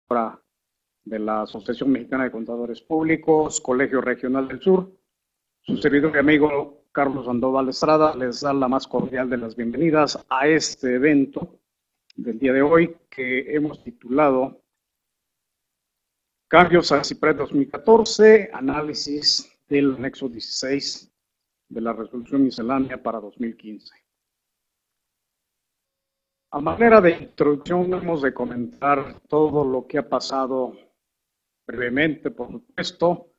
de la Asociación Mexicana de Contadores Públicos, Colegio Regional del Sur. Su servidor y amigo Carlos Sandoval Estrada les da la más cordial de las bienvenidas a este evento del día de hoy que hemos titulado Cambios a CIPRED 2014, análisis del anexo 16 de la resolución miscelánea para 2015. A manera de introducción, hemos de comentar todo lo que ha pasado brevemente, por supuesto,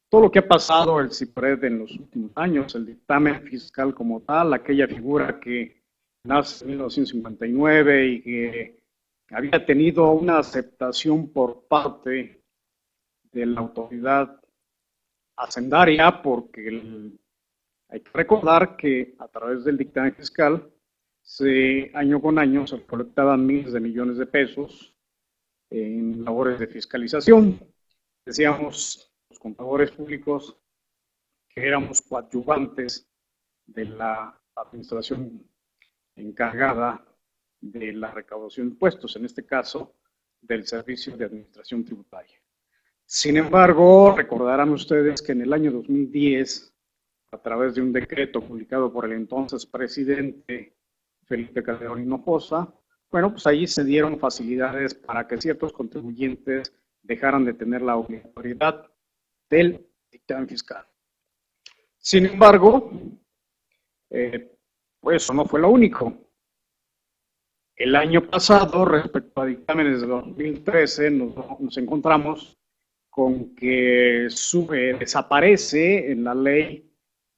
todo lo que ha pasado el CIPRED en los últimos años, el dictamen fiscal como tal, aquella figura que nace en 1959 y que había tenido una aceptación por parte de la autoridad hacendaria, porque hay que recordar que a través del dictamen fiscal, año con año se colectaban miles de millones de pesos en labores de fiscalización. Decíamos los contadores públicos que éramos coadyuvantes de la administración encargada de la recaudación de impuestos, en este caso del Servicio de Administración Tributaria. Sin embargo, recordarán ustedes que en el año 2010, a través de un decreto publicado por el entonces presidente Felipe Calderón Hinojosa, bueno, pues ahí se dieron facilidades para que ciertos contribuyentes dejaran de tener la obligatoriedad del dictamen fiscal. Sin embargo, pues eso no fue lo único. El año pasado, respecto a dictámenes de 2013, nos encontramos con que desaparece en la ley,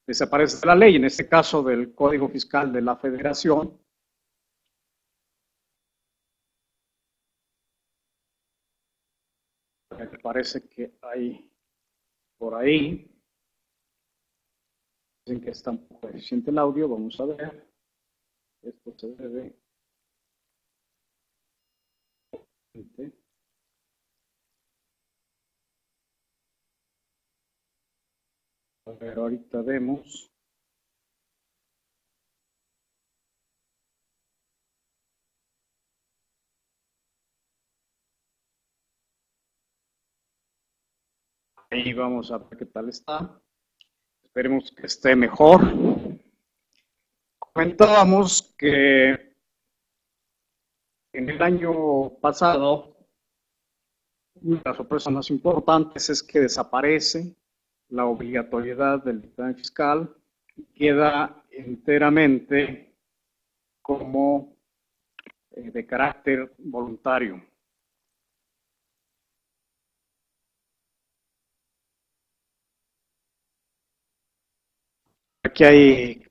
en este caso del Código Fiscal de la Federación, me parece que hay por ahí, dicen que está un poco deficiente el audio, vamos a ver, esto se debe, a ver, ahorita vemos. Ahí vamos a ver qué tal está. Esperemos que esté mejor. Comentábamos que en el año pasado, una de las sorpresas más importantes es que desaparece la obligatoriedad del dictamen fiscal, queda enteramente como de carácter voluntario. Aquí hay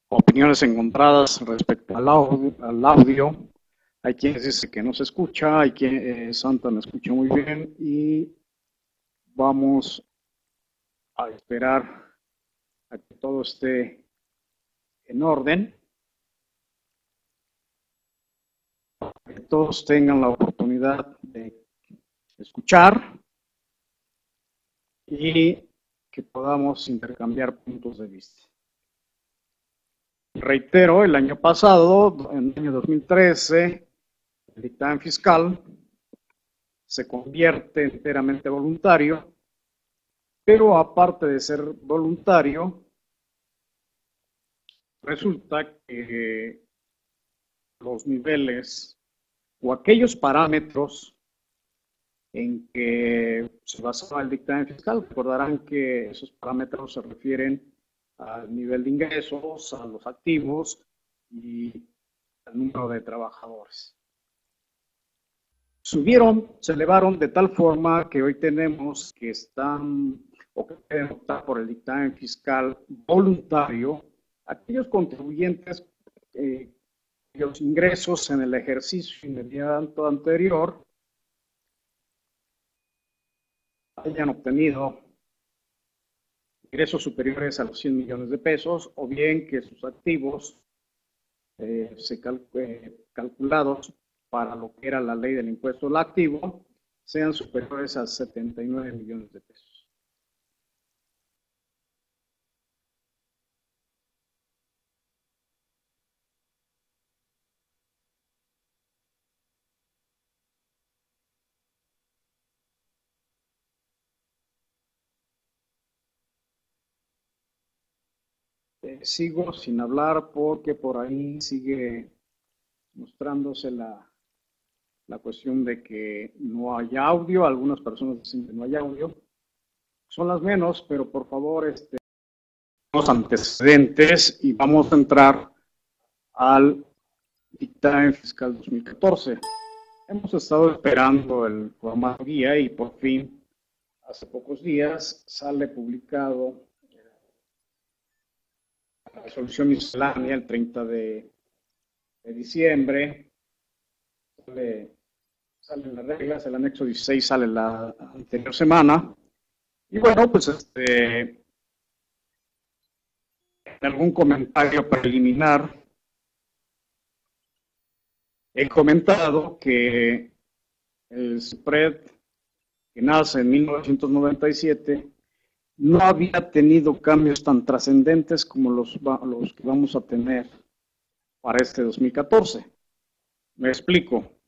opiniones encontradas respecto al audio. Hay quienes dicen que no se escucha, hay quien Santa me escucha muy bien y vamos a esperar a que todo esté en orden, que todos tengan la oportunidad de escuchar y que podamos intercambiar puntos de vista. Reitero, el año pasado, en el año 2013, el dictamen fiscal se convierte enteramente voluntario, pero aparte de ser voluntario, resulta que los niveles o aquellos parámetros en que se basaba el dictamen fiscal, recordarán que esos parámetros se refieren al nivel de ingresos, a los activos y al número de trabajadores. Se elevaron de tal forma que hoy tenemos que están o que pueden optar por el dictamen fiscal voluntario aquellos contribuyentes cuyos ingresos en el ejercicio inmediato anterior hayan obtenido ingresos superiores a los 100 millones de pesos o bien que sus activos calculados para lo que era la ley del impuesto al activo sean superiores a 79 millones de pesos. Sigo sin hablar porque por ahí sigue mostrándose la cuestión de que no hay audio. Algunas personas dicen que no hay audio. Son las menos, pero por favor, los antecedentes y vamos a entrar al dictamen fiscal 2014. Hemos estado esperando el formato guía y por fin, hace pocos días, sale publicado la resolución miscelánea el 30 de diciembre. Salen las reglas, el anexo 16 sale la anterior semana. Y bueno, pues en algún comentario preliminar he comentado que el spread que nace en 1997 no había tenido cambios tan trascendentes como los que vamos a tener para este 2014. Me explico.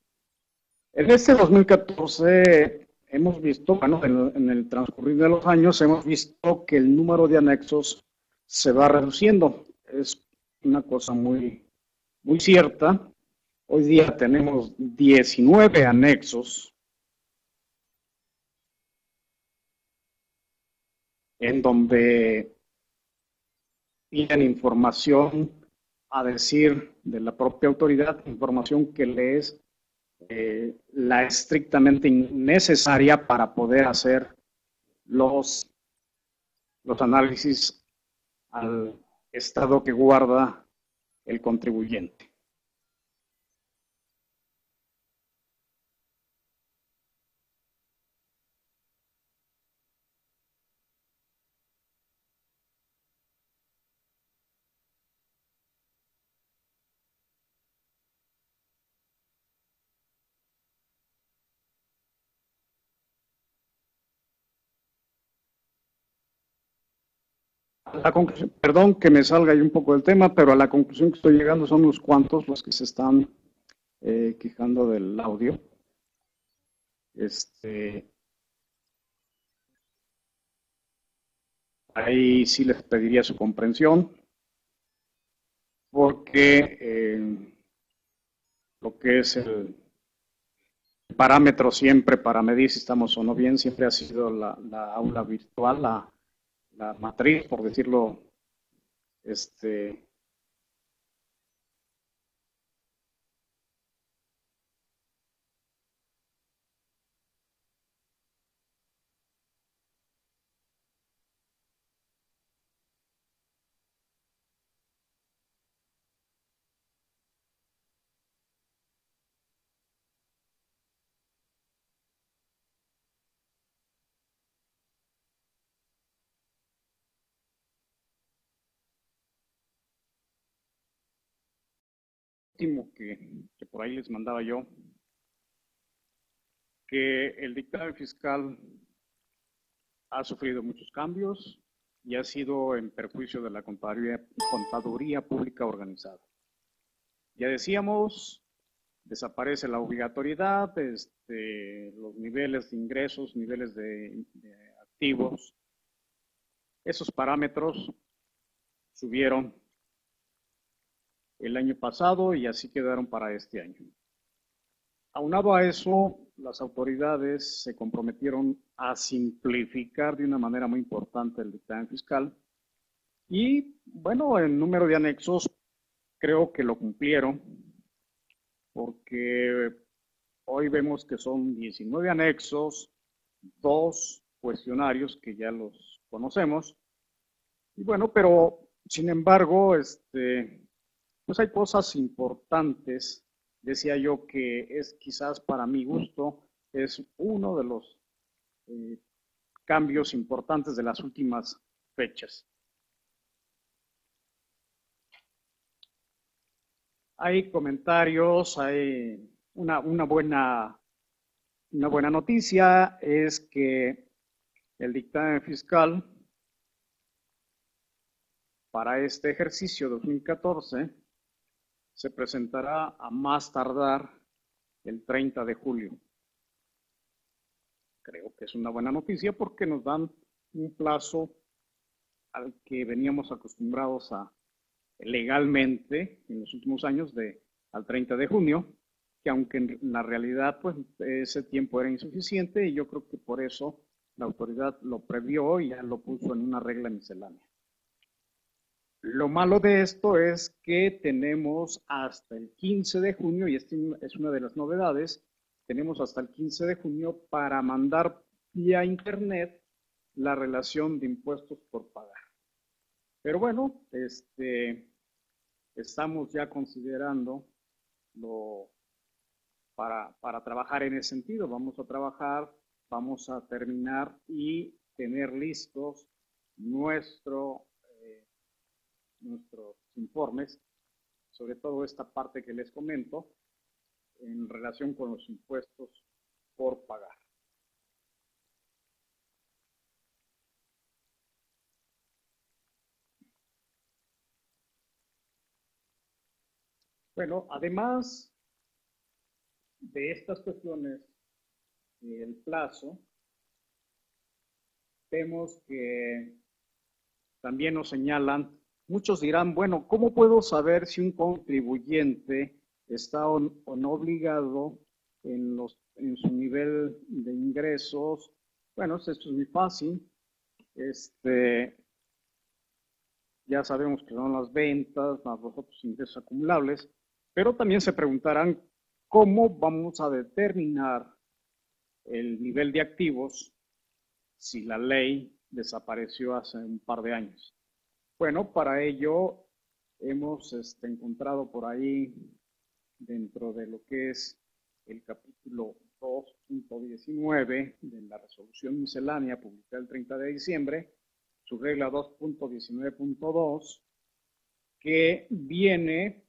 En este 2014 hemos visto, bueno, en el transcurrir de los años hemos visto que el número de anexos se va reduciendo. Es una cosa muy, muy cierta. Hoy día tenemos 19 anexos en donde piden información a decir de la propia autoridad, información que le es la estrictamente necesaria para poder hacer los análisis al estado que guarda el contribuyente. Perdón que me salga ahí un poco del tema, pero a la conclusión que estoy llegando son unos cuantos los que se están quejando del audio. Ahí sí les pediría su comprensión, porque lo que es el parámetro siempre para medir si estamos o no bien siempre ha sido la aula virtual, la matriz, por decirlo, último que por ahí les mandaba yo, que el dictamen fiscal ha sufrido muchos cambios y ha sido en perjuicio de la contaduría pública organizada. Ya decíamos, desaparece la obligatoriedad, los niveles de ingresos, niveles de activos, esos parámetros subieron el año pasado y así quedaron para este año. Aunado a eso, las autoridades se comprometieron a simplificar de una manera muy importante el dictamen fiscal y, bueno, el número de anexos creo que lo cumplieron porque hoy vemos que son 19 anexos, 2 cuestionarios que ya los conocemos y bueno, pero sin embargo, pues hay cosas importantes. Decía yo que es quizás para mi gusto, es uno de los cambios importantes de las últimas fechas. Hay comentarios, hay una buena noticia, es que el dictamen fiscal para este ejercicio 2014 se presentará a más tardar el 30 de julio. Creo que es una buena noticia porque nos dan un plazo al que veníamos acostumbrados a legalmente en los últimos años al 30 de junio, que aunque en la realidad pues ese tiempo era insuficiente y yo creo que por eso la autoridad lo previó y ya lo puso en una regla miscelánea. Lo malo de esto es que tenemos hasta el 15 de junio, y esta es una de las novedades, tenemos hasta el 15 de junio para mandar vía internet la relación de impuestos por pagar. Pero bueno, estamos ya considerando para trabajar en ese sentido. Vamos a trabajar, vamos a terminar y tener listos nuestros informes, sobre todo esta parte que les comento, en relación con los impuestos por pagar. Bueno, además de estas cuestiones del plazo, vemos que también nos señalan, muchos dirán, bueno, ¿cómo puedo saber si un contribuyente está o no obligado en su nivel de ingresos? Bueno, esto es muy fácil. Ya sabemos que son las ventas, más los otros ingresos acumulables, pero también se preguntarán cómo vamos a determinar el nivel de activos si la ley desapareció hace un par de años. Bueno, para ello hemos encontrado por ahí, dentro de lo que es el capítulo 2.19 de la resolución miscelánea publicada el 30 de diciembre, su regla 2.19.2, que viene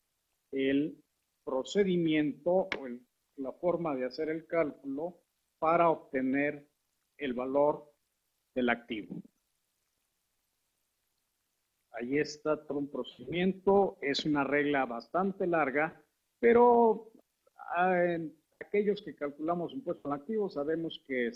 el procedimiento o la forma de hacer el cálculo para obtener el valor del activo. Ahí está todo un procedimiento, es una regla bastante larga, pero aquellos que calculamos impuesto al activo sabemos que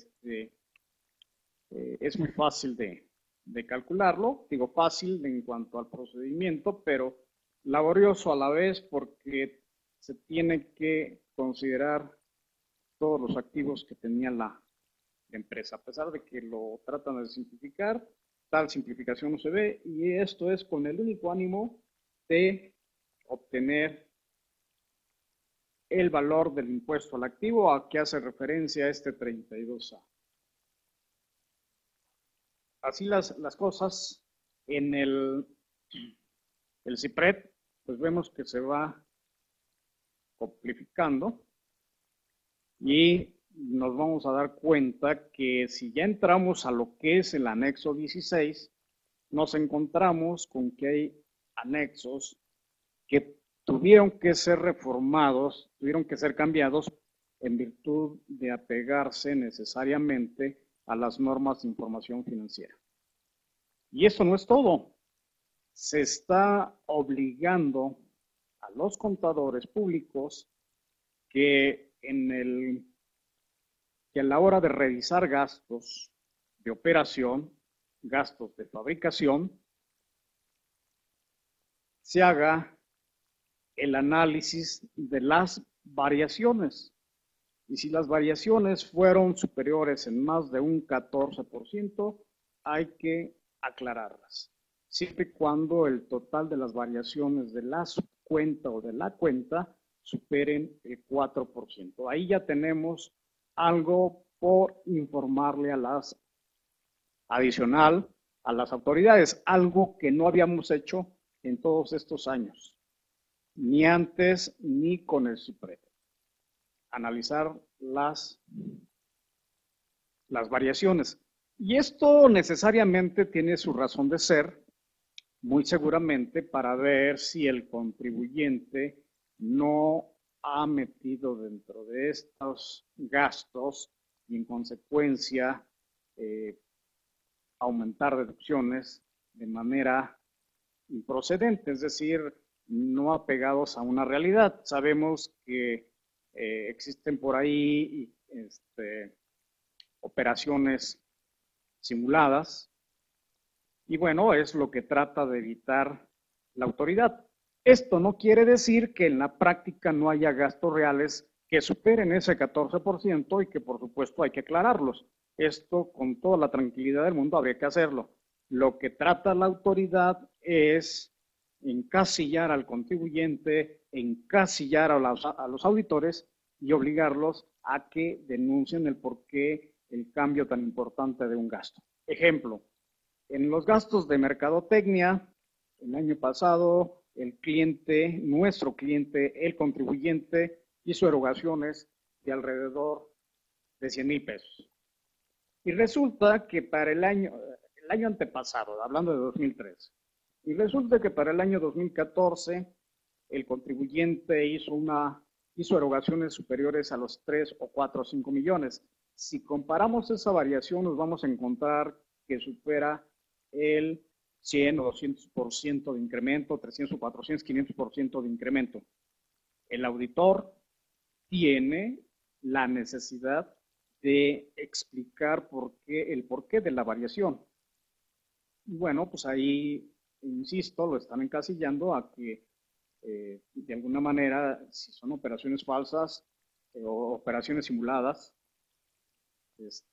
es muy fácil de calcularlo. Digo fácil en cuanto al procedimiento, pero laborioso a la vez porque se tiene que considerar todos los activos que tenía la empresa. A pesar de que lo tratan de simplificar, tal simplificación no se ve, y esto es con el único ánimo de obtener el valor del impuesto al activo a que hace referencia este 32A. Así las cosas, en el CIPRED, pues vemos que se va simplificando y nos vamos a dar cuenta que si ya entramos a lo que es el anexo 16, nos encontramos con que hay anexos que tuvieron que ser reformados, tuvieron que ser cambiados en virtud de apegarse necesariamente a las normas de información financiera. Y eso no es todo. Se está obligando a los contadores públicos que a la hora de revisar gastos de operación, gastos de fabricación, se haga el análisis de las variaciones. Y si las variaciones fueron superiores en más de un 14%, hay que aclararlas. Siempre y cuando el total de las variaciones de la subcuenta o de la cuenta superen el 4%. Ahí ya tenemos algo por informarle adicional a las autoridades, algo que no habíamos hecho en todos estos años, ni antes ni con el CIPRED. Analizar las variaciones. Y esto necesariamente tiene su razón de ser, muy seguramente para ver si el contribuyente no ha metido dentro de estos gastos y en consecuencia aumentar deducciones de manera improcedente, es decir, no apegados a una realidad. Sabemos que existen por ahí operaciones simuladas Y bueno, es lo que trata de evitar la autoridad. Esto no quiere decir que en la práctica no haya gastos reales que superen ese 14% y que por supuesto hay que aclararlos. Esto con toda la tranquilidad del mundo habría que hacerlo. Lo que trata la autoridad es encasillar al contribuyente, encasillar a los auditores y obligarlos a que denuncien el porqué el cambio tan importante de un gasto. Ejemplo, en los gastos de mercadotecnia, el año pasado, el cliente, nuestro cliente, el contribuyente, hizo erogaciones de alrededor de 100,000 pesos. Y resulta que para el año antepasado, hablando de 2013, y resulta que para el año 2014, el contribuyente hizo erogaciones superiores a los 3 o 4 o 5 millones. Si comparamos esa variación, nos vamos a encontrar que supera el 100 o 200% de incremento, 300 o 400, 500% de incremento. El auditor tiene la necesidad de explicar el porqué de la variación. Y bueno, pues ahí, insisto, lo están encasillando a que de alguna manera, si son operaciones falsas o operaciones simuladas, pues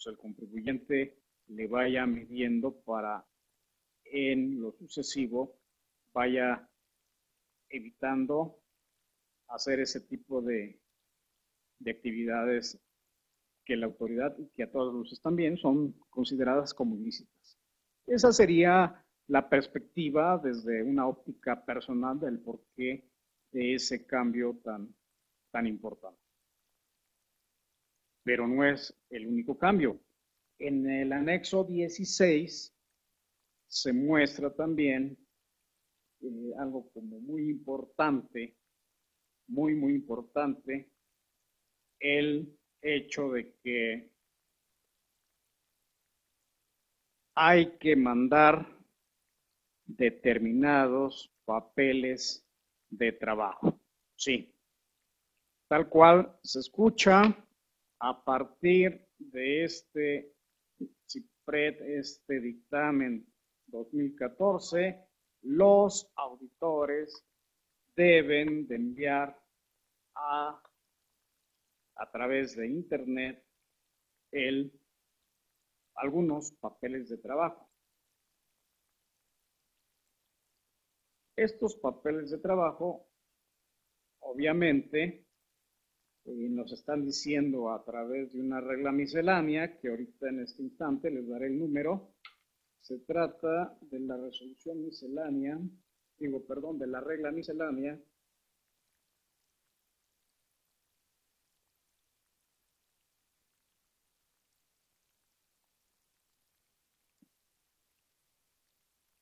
el contribuyente le vaya midiendo para en lo sucesivo vaya evitando hacer ese tipo de actividades que la autoridad y que a todas luces también son consideradas como ilícitas. Esa sería la perspectiva desde una óptica personal del porqué de ese cambio tan importante. Pero no es el único cambio. En el anexo 16 se muestra también algo como muy importante, muy importante, el hecho de que hay que mandar determinados papeles de trabajo. Sí, tal cual se escucha, a partir de este CIPRED, este dictamen 2014, los auditores deben de enviar a través de internet algunos papeles de trabajo. Estos papeles de trabajo, obviamente, nos están diciendo a través de una regla miscelánea, que ahorita en este instante les daré el número. Se trata de la resolución miscelánea, de la regla miscelánea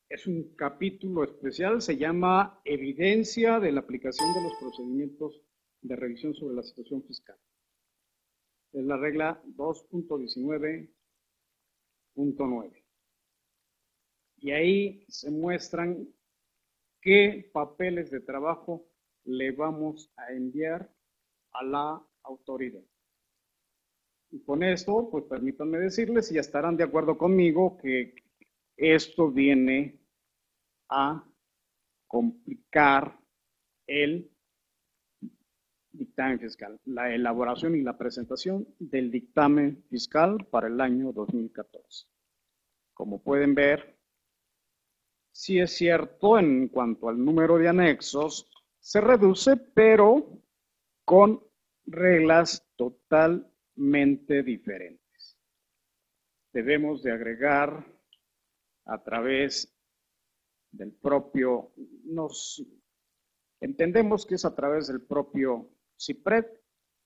es un capítulo especial, se llama Evidencia de la aplicación de los procedimientos de revisión sobre la situación fiscal. Es la regla 2.19.9. Y ahí se muestran qué papeles de trabajo le vamos a enviar a la autoridad. Y con esto, pues permítanme decirles, y ya estarán de acuerdo conmigo, que esto viene a complicar el dictamen fiscal, la elaboración y la presentación del dictamen fiscal para el año 2014. Como pueden ver, sí es cierto en cuanto al número de anexos, se reduce, pero con reglas totalmente diferentes. Debemos de agregar a través del propio, entendemos que es a través del propio CIPRED,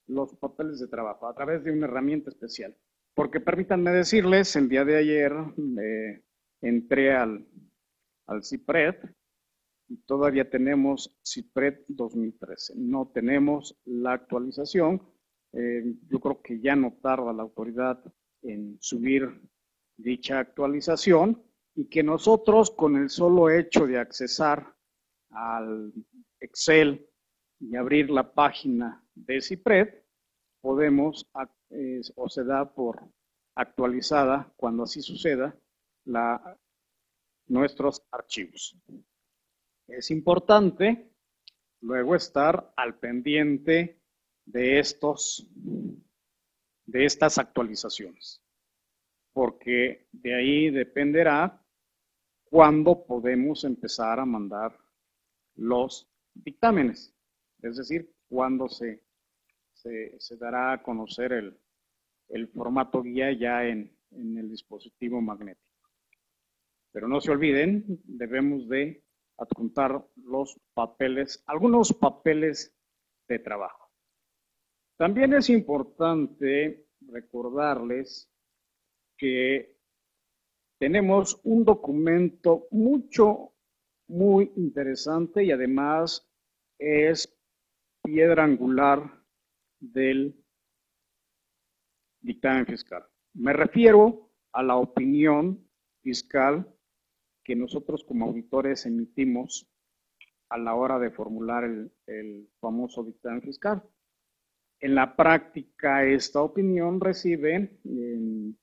los papeles de trabajo, a través de una herramienta especial. Porque permítanme decirles, el día de ayer entré al CIPRED y todavía tenemos CIPRED 2013. No tenemos la actualización. Yo creo que ya no tarda la autoridad en subir dicha actualización y que nosotros con el solo hecho de accesar al Excel y abrir la página de CIPRED, podemos, o se da por actualizada, cuando así suceda, la nuestros archivos. Es importante luego estar al pendiente de estas actualizaciones, porque de ahí dependerá cuándo podemos empezar a mandar los dictámenes, es decir, cuándo se dará a conocer el formato guía ya en el dispositivo magnético. Pero no se olviden, debemos de adjuntar los papeles, algunos papeles de trabajo. También es importante recordarles que tenemos un documento muy interesante y además es piedra angular del dictamen fiscal. Me refiero a la opinión fiscal que nosotros como auditores emitimos a la hora de formular el famoso dictamen fiscal. En la práctica, esta opinión recibe en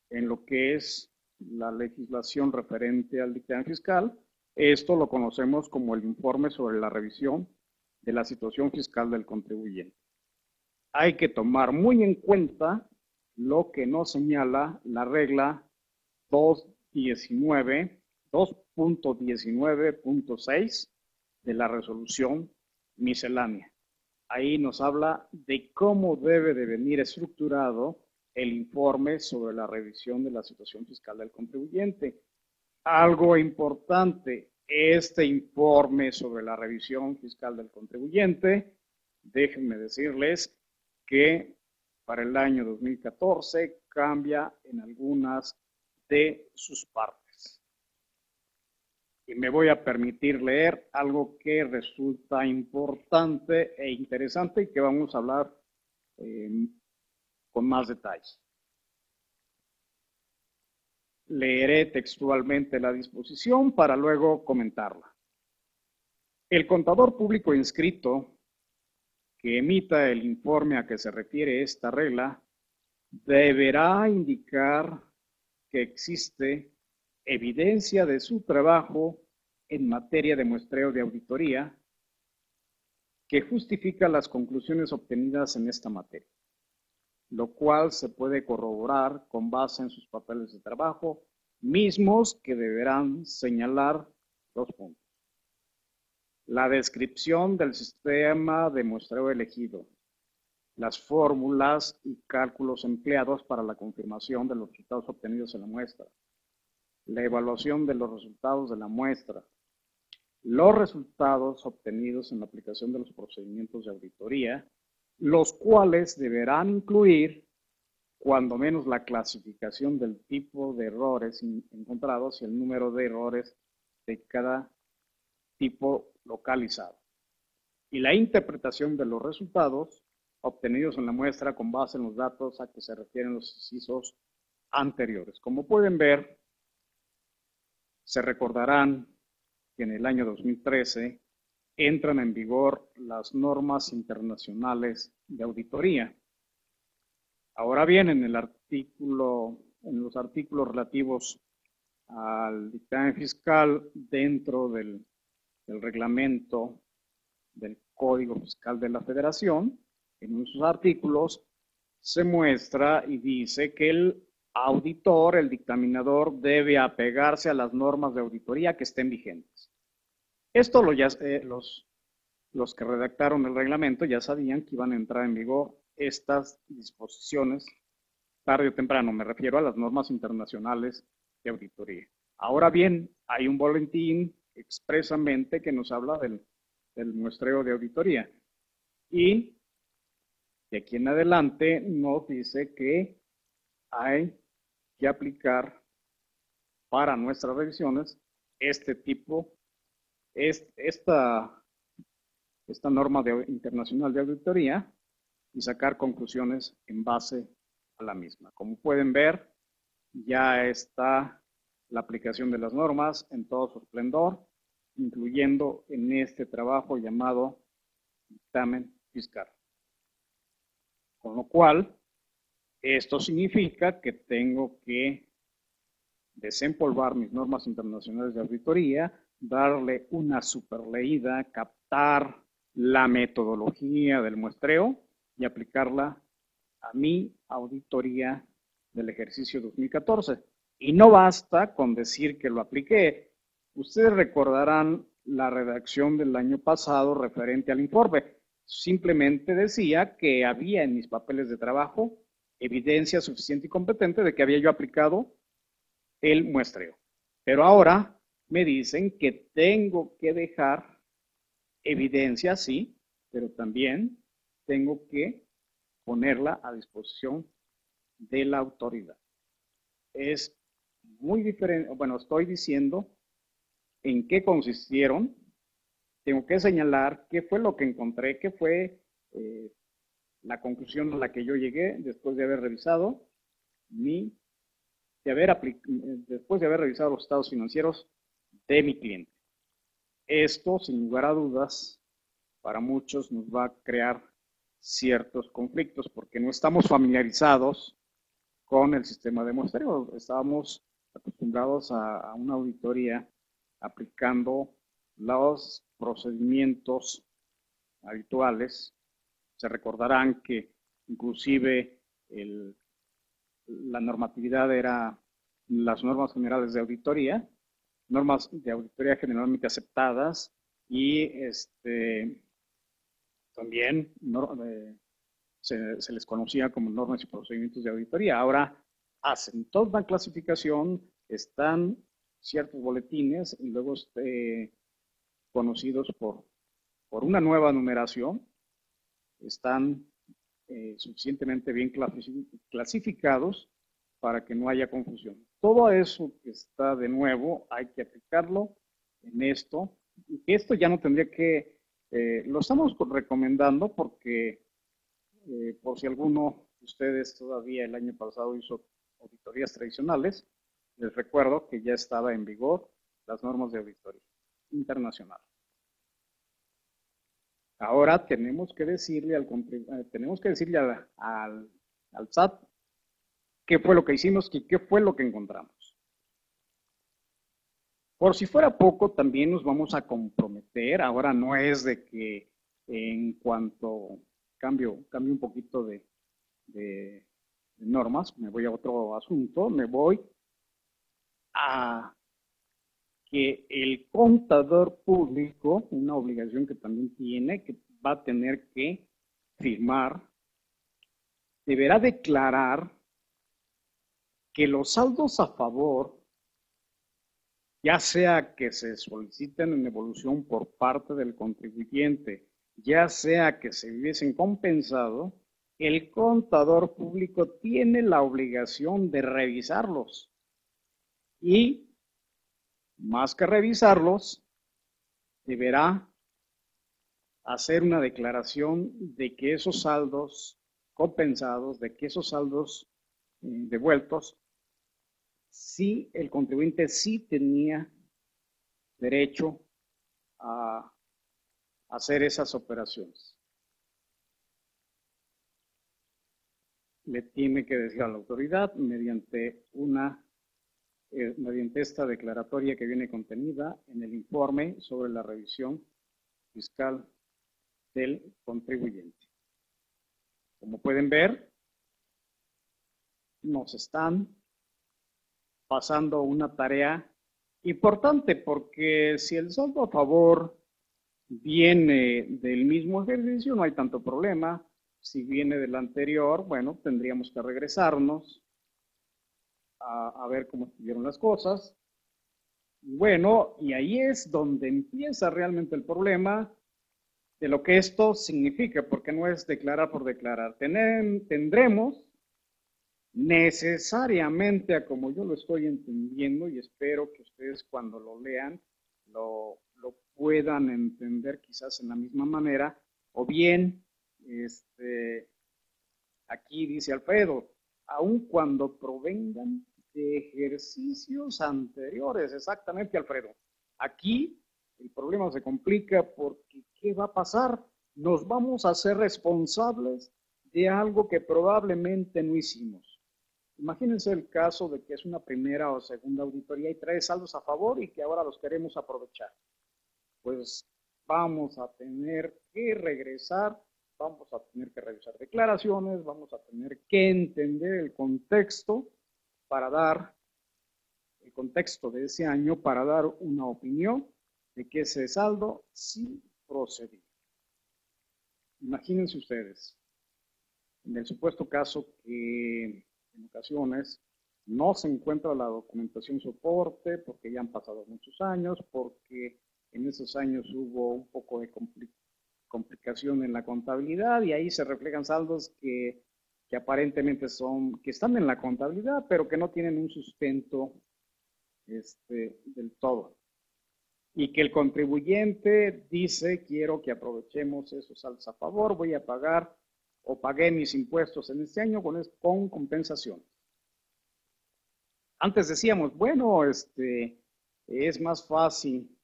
lo que es la legislación referente al dictamen fiscal. Esto lo conocemos como el informe sobre la revisión de la situación fiscal del contribuyente. Hay que tomar muy en cuenta lo que nos señala la regla 2.19.6 de la resolución miscelánea. Ahí nos habla de cómo debe de venir estructurado el informe sobre la revisión de la situación fiscal del contribuyente. Algo importante, este informe sobre la revisión fiscal del contribuyente, déjenme decirles que para el año 2014 cambia en algunas de sus partes. Y me voy a permitir leer algo que resulta importante e interesante y que vamos a hablar con más detalle. Leeré textualmente la disposición para luego comentarla. El contador público inscrito que emita el informe a que se refiere esta regla deberá indicar que existe evidencia de su trabajo en materia de muestreo de auditoría que justifica las conclusiones obtenidas en esta materia, lo cual se puede corroborar con base en sus papeles de trabajo, mismos que deberán señalar dos puntos. La descripción del sistema de muestreo elegido, las fórmulas y cálculos empleados para la confirmación de los resultados obtenidos en la muestra, la evaluación de los resultados de la muestra, los resultados obtenidos en la aplicación de los procedimientos de auditoría, los cuales deberán incluir cuando menos la clasificación del tipo de errores encontrados y el número de errores de cada tipo localizado, y la interpretación de los resultados obtenidos en la muestra con base en los datos a que se refieren los incisos anteriores. Como pueden ver, se recordarán que en el año 2013 entran en vigor las normas internacionales de auditoría. Ahora bien, en los artículos relativos al dictamen fiscal dentro del reglamento del Código Fiscal de la Federación, en sus artículos se muestra y dice que el auditor, el dictaminador, debe apegarse a las normas de auditoría que estén vigentes. Esto los que redactaron el reglamento ya sabían que iban a entrar en vigor estas disposiciones tarde o temprano. Me refiero a las normas internacionales de auditoría. Ahora bien, hay un boletín expresamente que nos habla del muestreo de auditoría. Y de aquí en adelante nos dice que hay que aplicar para nuestras revisiones esta norma internacional de auditoría y sacar conclusiones en base a la misma. Como pueden ver, ya está la aplicación de las normas en todo su esplendor, incluyendo en este trabajo llamado dictamen fiscal. Con lo cual, esto significa que tengo que desempolvar mis normas internacionales de auditoría, darle una superleída, captar la metodología del muestreo y aplicarla a mi auditoría del ejercicio 2014. Y no basta con decir que lo apliqué. Ustedes recordarán la redacción del año pasado referente al informe. Simplemente decía que había en mis papeles de trabajo evidencia suficiente y competente de que había yo aplicado el muestreo. Pero ahora me dicen que tengo que dejar evidencia, sí, pero también tengo que ponerla a disposición de la autoridad. Es muy diferente, bueno, estoy diciendo en qué consistieron, tengo que señalar qué fue lo que encontré, qué fue la conclusión a la que yo llegué después de haber revisado después de haber revisado los estados financieros de mi cliente. Esto, sin lugar a dudas, para muchos nos va a crear ciertos conflictos porque no estamos familiarizados con el sistema de muestreo. Estábamos acostumbrados a una auditoría aplicando los procedimientos habituales. Se recordarán que inclusive la normatividad era las normas generales de auditoría, normas de auditoría generalmente aceptadas y también se les conocía como normas y procedimientos de auditoría. Ahora hacen toda una clasificación, están ciertos boletines y luego conocidos por una nueva numeración, están suficientemente bien clasificados para que no haya confusión. Todo eso que está de nuevo hay que aplicarlo en esto. Y esto ya no tendría que, lo estamos recomendando porque por si alguno de ustedes todavía el año pasado hizo auditorías tradicionales, les recuerdo que ya estaba en vigor las normas de auditoría internacional. Ahora tenemos que decirle al SAT qué fue lo que hicimos y qué fue lo que encontramos. Por si fuera poco, también nos vamos a comprometer. Ahora no es de que en cuanto cambio un poquito de normas, me voy a otro asunto, me voy a que el contador público, una obligación que también tiene, que va a tener que firmar, deberá declarar que los saldos a favor, ya sea que se soliciten en evolución por parte del contribuyente, ya sea que se hubiesen compensado, el contador público tiene la obligación de revisarlos. Y más que revisarlos, deberá hacer una declaración de que esos saldos compensados, de que esos saldos devueltos, sí, el contribuyente sí tenía derecho a hacer esas operaciones. Le tiene que decir a la autoridad mediante esta declaratoria que viene contenida en el informe sobre la revisión fiscal del contribuyente. Como pueden ver, nos están pasando una tarea importante porque si el saldo a favor viene del mismo ejercicio, no hay tanto problema. Si viene del anterior, bueno, tendríamos que regresarnos a ver cómo estuvieron las cosas. Bueno, y ahí es donde empieza realmente el problema de lo que esto significa, porque no es declarar por declarar. Tendremos necesariamente, a como yo lo estoy entendiendo, y espero que ustedes cuando lo lean lo puedan entender quizás en la misma manera, o bien, aquí dice Alfredo, aun cuando provengan de ejercicios anteriores. Exactamente, Alfredo. Aquí el problema se complica porque ¿qué va a pasar? Nos vamos a hacer responsables de algo que probablemente no hicimos. Imagínense el caso de que es una primera o segunda auditoría y trae saldos a favor y que ahora los queremos aprovechar. Pues vamos a tener que regresar, vamos a tener que revisar declaraciones, vamos a tener que entender el contexto para dar el contexto de ese año para dar una opinión de que ese saldo sí procedía. Imagínense ustedes, en el supuesto caso que en ocasiones no se encuentra la documentación soporte porque ya han pasado muchos años, porque en esos años hubo un poco de complicación en la contabilidad y ahí se reflejan saldos que aparentemente son, que están en la contabilidad, pero que no tienen un sustento del todo. Y que el contribuyente dice, quiero que aprovechemos esos saldos a favor, voy a pagar o pagué mis impuestos en este año con compensación. Antes decíamos, bueno, es más fácil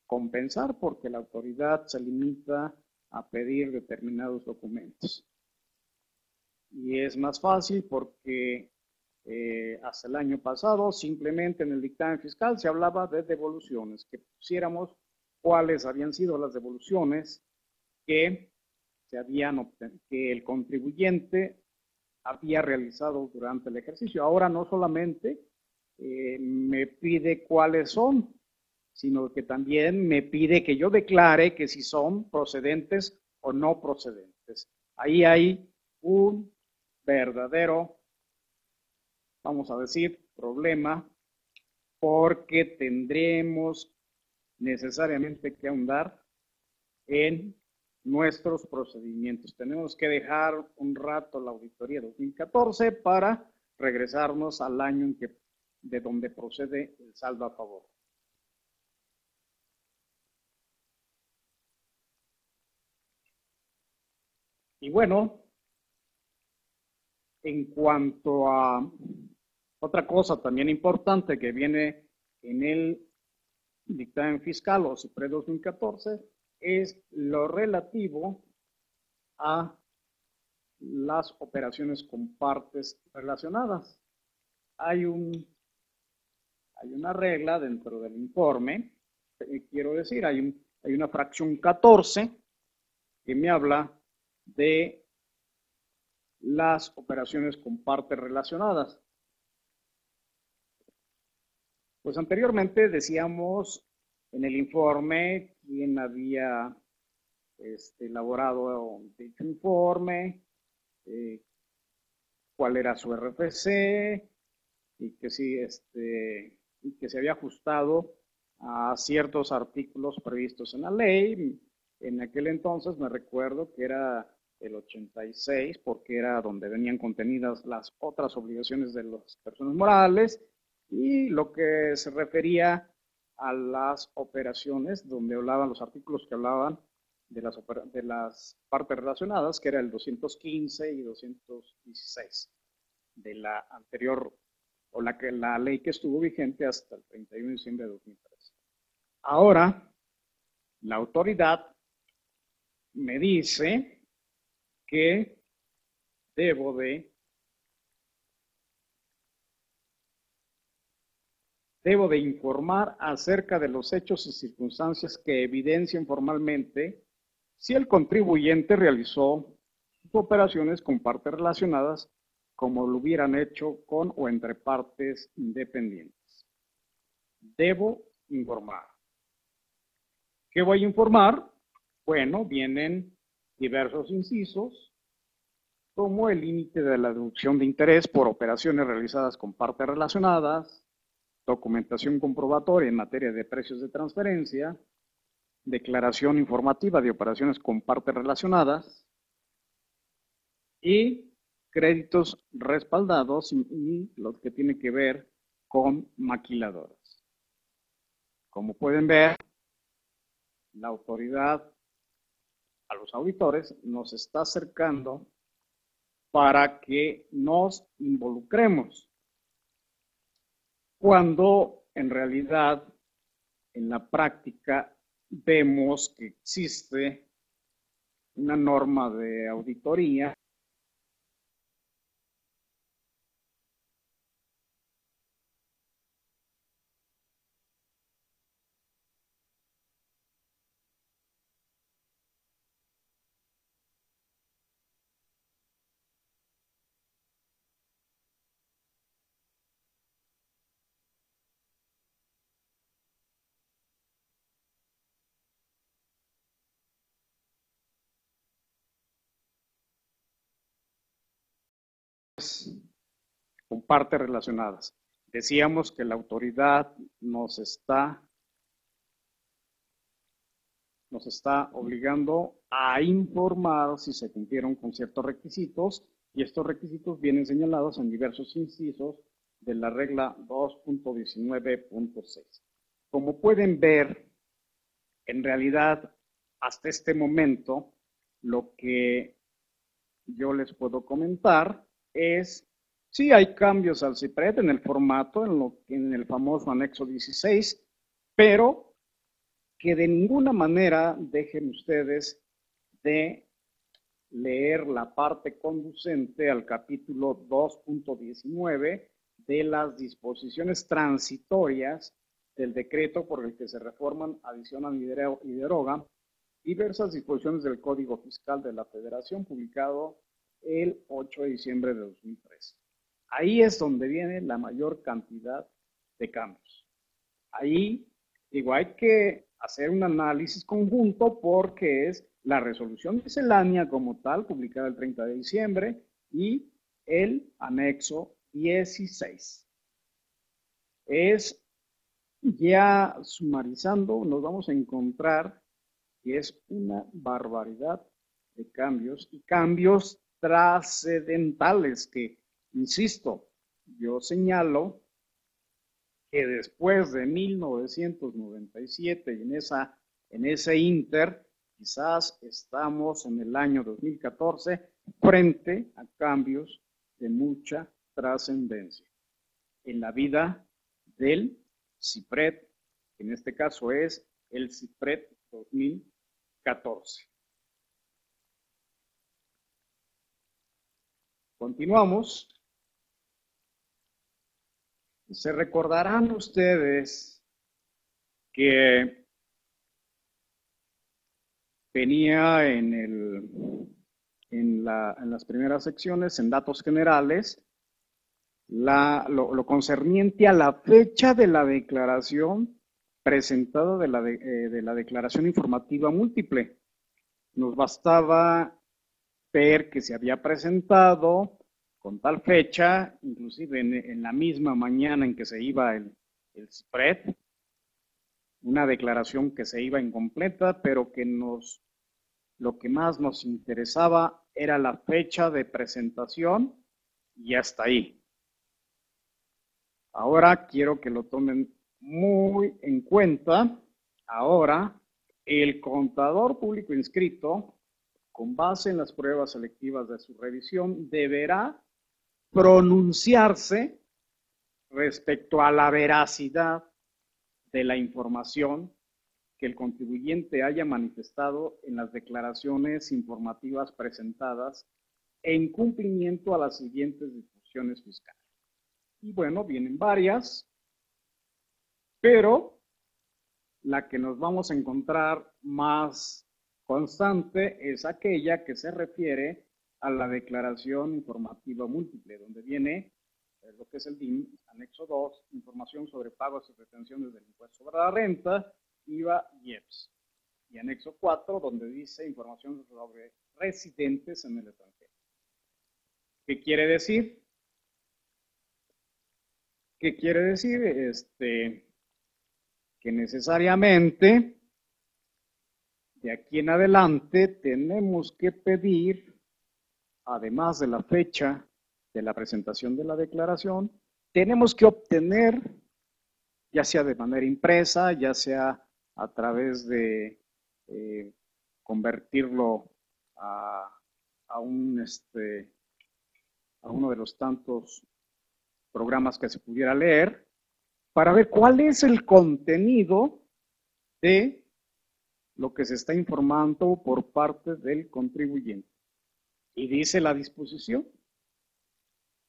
compensar porque la autoridad se limita a pedir determinados documentos. Y es más fácil porque hasta el año pasado simplemente en el dictamen fiscal se hablaba de devoluciones, que pusiéramos cuáles habían sido las devoluciones que que el contribuyente había realizado durante el ejercicio. Ahora no solamente me pide cuáles son, sino que también me pide que yo declare que si son procedentes o no procedentes. Ahí hay un verdadero, vamos a decir, problema, porque tendremos necesariamente que ahondar en nuestros procedimientos. Tenemos que dejar un rato la auditoría 2014 para regresarnos al año en que, de donde procede el saldo a favor. Y bueno, en cuanto a otra cosa también importante que viene en el dictamen fiscal o CIPRE 2014 es lo relativo a las operaciones con partes relacionadas. Hay una regla dentro del informe, quiero decir, hay una fracción 14 que me habla de las operaciones con partes relacionadas. Pues anteriormente decíamos en el informe quién había elaborado dicho informe, cuál era su RFC y que se había ajustado a ciertos artículos previstos en la ley. En aquel entonces me recuerdo que era el 86, porque era donde venían contenidas las otras obligaciones de las personas morales, y lo que se refería a las operaciones, donde hablaban los artículos que hablaban de las partes relacionadas, que era el 215 y 216 de la anterior, o la ley que estuvo vigente hasta el 31 de diciembre de 2013. Ahora, la autoridad me dice que debo de informar acerca de los hechos y circunstancias que evidencien formalmente si el contribuyente realizó operaciones con partes relacionadas como lo hubieran hecho con o entre partes independientes. Debo informar. ¿Qué voy a informar? Bueno, vienen diversos incisos, como el límite de la deducción de interés por operaciones realizadas con partes relacionadas, documentación comprobatoria en materia de precios de transferencia, declaración informativa de operaciones con partes relacionadas y créditos respaldados y lo que tiene que ver con maquiladoras. Como pueden ver, la autoridad a los auditores nos está acercando para que nos involucremos, cuando en realidad en la práctica vemos que existe una norma de auditoría con partes relacionadas. Decíamos que la autoridad nos está obligando a informar si se cumplieron con ciertos requisitos, y estos requisitos vienen señalados en diversos incisos de la regla 2.19.6. Como pueden ver, en realidad, hasta este momento, lo que yo les puedo comentar es, sí hay cambios al CIPRED en el formato, en el famoso anexo 16, pero que de ninguna manera dejen ustedes de leer la parte conducente al capítulo 2.19 de las disposiciones transitorias del decreto por el que se reforman, adicionan y derogan diversas disposiciones del Código Fiscal de la Federación, publicado el 8 de diciembre de 2003. Ahí es donde viene la mayor cantidad de cambios. Ahí, digo, hay que hacer un análisis conjunto porque es la resolución miscelánea como tal, publicada el 30 de diciembre, y el anexo 16. Es ya sumarizando, nos vamos a encontrar que es una barbaridad de cambios y cambios trascendentales que, insisto, yo señalo que después de 1997 y en ese inter, quizás estamos en el año 2014 frente a cambios de mucha trascendencia en la vida del CIPRED, que en este caso es el CIPRED 2014. Continuamos. Se recordarán ustedes que venía en las primeras secciones, en datos generales, lo concerniente a la fecha de la declaración presentada de la declaración informativa múltiple. Nos bastaba ver que se había presentado con tal fecha, inclusive en la misma mañana en que se iba el CIPRED, una declaración que se iba incompleta, pero que lo que más nos interesaba era la fecha de presentación y hasta ahí. Ahora quiero que lo tomen muy en cuenta. Ahora, el contador público inscrito, con base en las pruebas selectivas de su revisión, deberá pronunciarse respecto a la veracidad de la información que el contribuyente haya manifestado en las declaraciones informativas presentadas en cumplimiento a las siguientes disposiciones fiscales. Y bueno, vienen varias, pero la que nos vamos a encontrar más constante es aquella que se refiere a la declaración informativa múltiple, donde viene lo que es el DIM, anexo 2, información sobre pagos y retenciones del impuesto sobre la renta, IVA y EPS. Y anexo 4, donde dice información sobre residentes en el extranjero. ¿Qué quiere decir? ¿Qué quiere decir? Que necesariamente de aquí en adelante tenemos que pedir, además de la fecha de la presentación de la declaración, tenemos que obtener, ya sea de manera impresa, ya sea a través de convertirlo a uno de los tantos programas que se pudiera leer, para ver cuál es el contenido de lo que se está informando por parte del contribuyente. Y dice la disposición,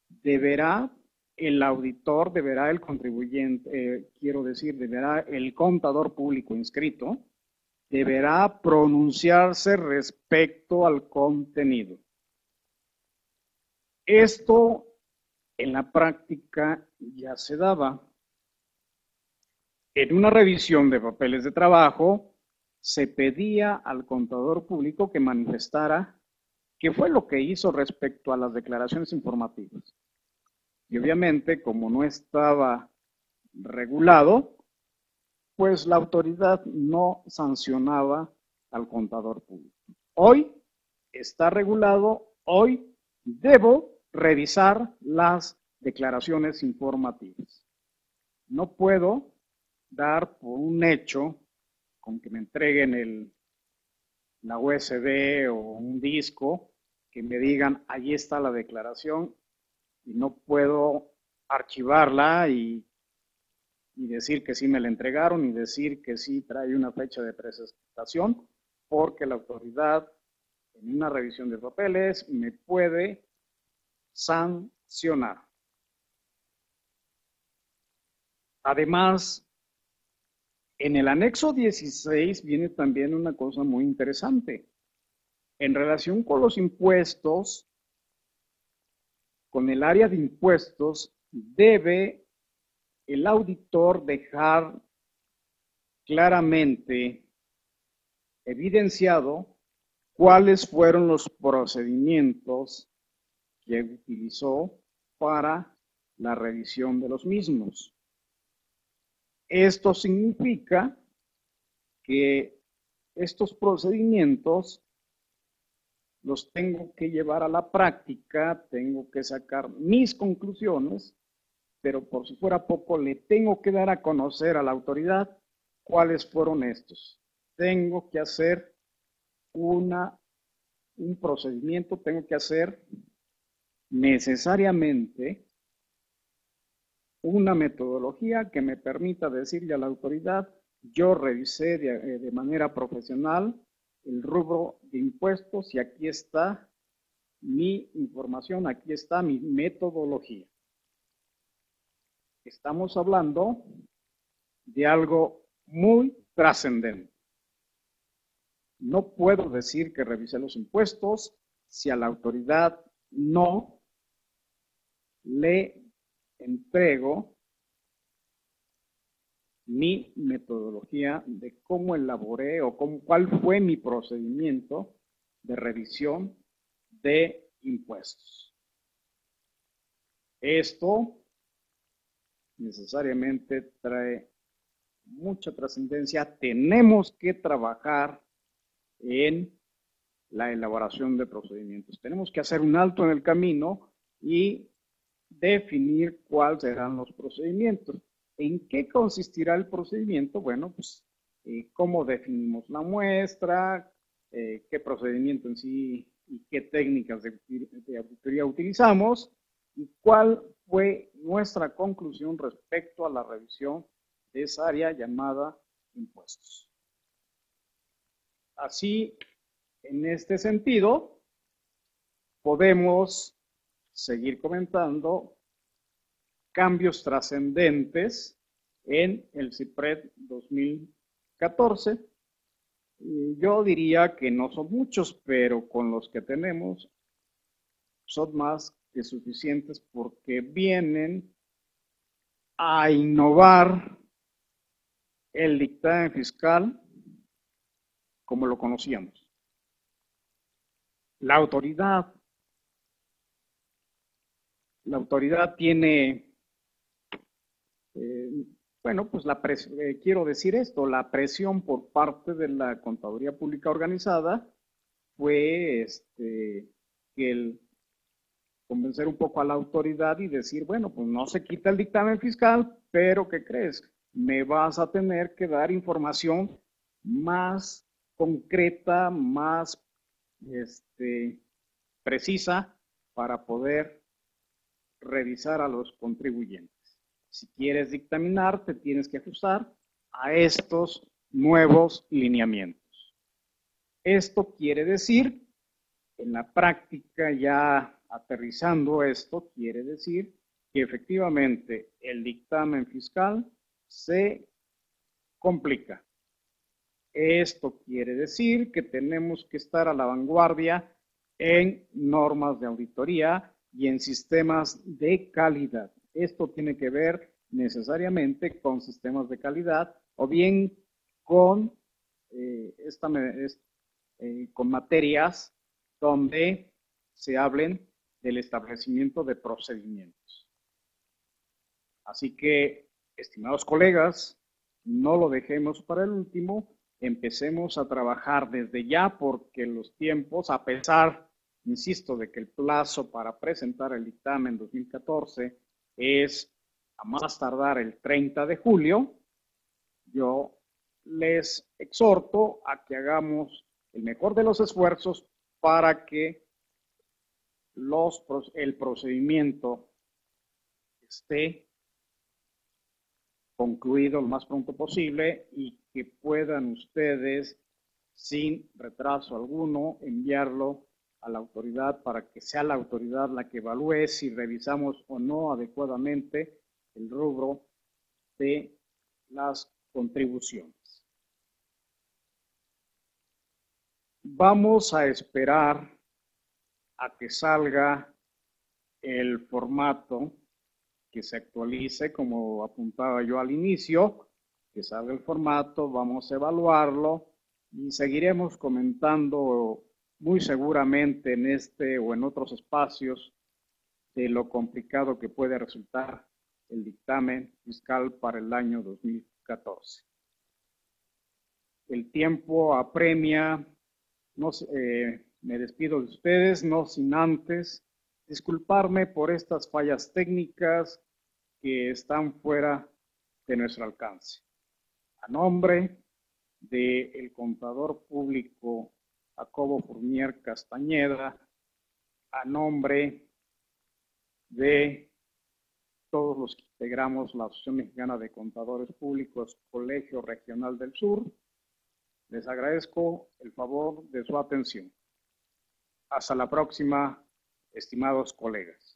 deberá el auditor, deberá el contribuyente, deberá el contador público inscrito, deberá pronunciarse respecto al contenido. Esto en la práctica ya se daba. En una revisión de papeles de trabajo, se pedía al contador público que manifestara ¿Qué fue lo que hizo respecto a las declaraciones informativas? Y obviamente, como no estaba regulado, pues la autoridad no sancionaba al contador público. Hoy está regulado, hoy debo revisar las declaraciones informativas. No puedo dar por un hecho con que me entreguen la USB o un disco, que me digan, ahí está la declaración, y no puedo archivarla y decir que sí me la entregaron y decir que sí trae una fecha de presentación, porque la autoridad en una revisión de papeles me puede sancionar. Además, en el anexo 16 viene también una cosa muy interesante. En relación con los impuestos, con el área de impuestos, debe el auditor dejar claramente evidenciado cuáles fueron los procedimientos que utilizó para la revisión de los mismos. Esto significa que estos procedimientos los tengo que llevar a la práctica, tengo que sacar mis conclusiones, pero por si fuera poco, le tengo que dar a conocer a la autoridad cuáles fueron estos. Tengo que hacer un procedimiento, tengo que hacer necesariamente una metodología que me permita decirle a la autoridad, yo revisé de manera profesional el rubro de impuestos y aquí está mi información, aquí está mi metodología. Estamos hablando de algo muy trascendente. No puedo decir que revisé los impuestos si a la autoridad no le entrego mi metodología de cómo elaboré o cuál fue mi procedimiento de revisión de impuestos. Esto necesariamente trae mucha trascendencia. Tenemos que trabajar en la elaboración de procedimientos. Tenemos que hacer un alto en el camino y definir cuáles serán los procedimientos. ¿En qué consistirá el procedimiento? Bueno, pues, cómo definimos la muestra, qué procedimiento en sí y qué técnicas de auditoría utilizamos y cuál fue nuestra conclusión respecto a la revisión de esa área llamada impuestos. Así, en este sentido, podemos seguir comentando cambios trascendentes en el CIPRED 2014. Yo diría que no son muchos, pero con los que tenemos son más que suficientes porque vienen a innovar el dictamen fiscal como lo conocíamos. La autoridad tiene, bueno, pues quiero decir esto, la presión por parte de la Contaduría Pública Organizada fue el convencer un poco a la autoridad y decir, bueno, pues no se quita el dictamen fiscal, pero ¿qué crees? Me vas a tener que dar información más concreta, más precisa para poder revisar a los contribuyentes. Si quieres dictaminar, te tienes que ajustar a estos nuevos lineamientos. Esto quiere decir, en la práctica ya aterrizando esto, quiere decir que efectivamente el dictamen fiscal se complica. Esto quiere decir que tenemos que estar a la vanguardia en normas de auditoría y en sistemas de calidad. Esto tiene que ver necesariamente con sistemas de calidad o bien con, con materias donde se hablen del establecimiento de procedimientos. Así que, estimados colegas, no lo dejemos para el último, empecemos a trabajar desde ya porque los tiempos, a pesar, insisto, de que el plazo para presentar el dictamen 2014 es a más tardar el 30 de julio, yo les exhorto a que hagamos el mejor de los esfuerzos para que el procedimiento esté concluido lo más pronto posible y que puedan ustedes, sin retraso alguno, enviarlo a la autoridad para que sea la autoridad la que evalúe si revisamos o no adecuadamente el rubro de las contribuciones. Vamos a esperar a que salga el formato, que se actualice, como apuntaba yo al inicio, que salga el formato, vamos a evaluarlo y seguiremos comentando muy seguramente en este o en otros espacios de lo complicado que puede resultar el dictamen fiscal para el año 2014. El tiempo apremia, me despido de ustedes, no sin antes disculparme por estas fallas técnicas que están fuera de nuestro alcance. A nombre del contador público Jacobo Fournier Castañeda, a nombre de todos los que integramos la Asociación Mexicana de Contadores Públicos, Colegio Regional del Sur, les agradezco el favor de su atención. Hasta la próxima, estimados colegas.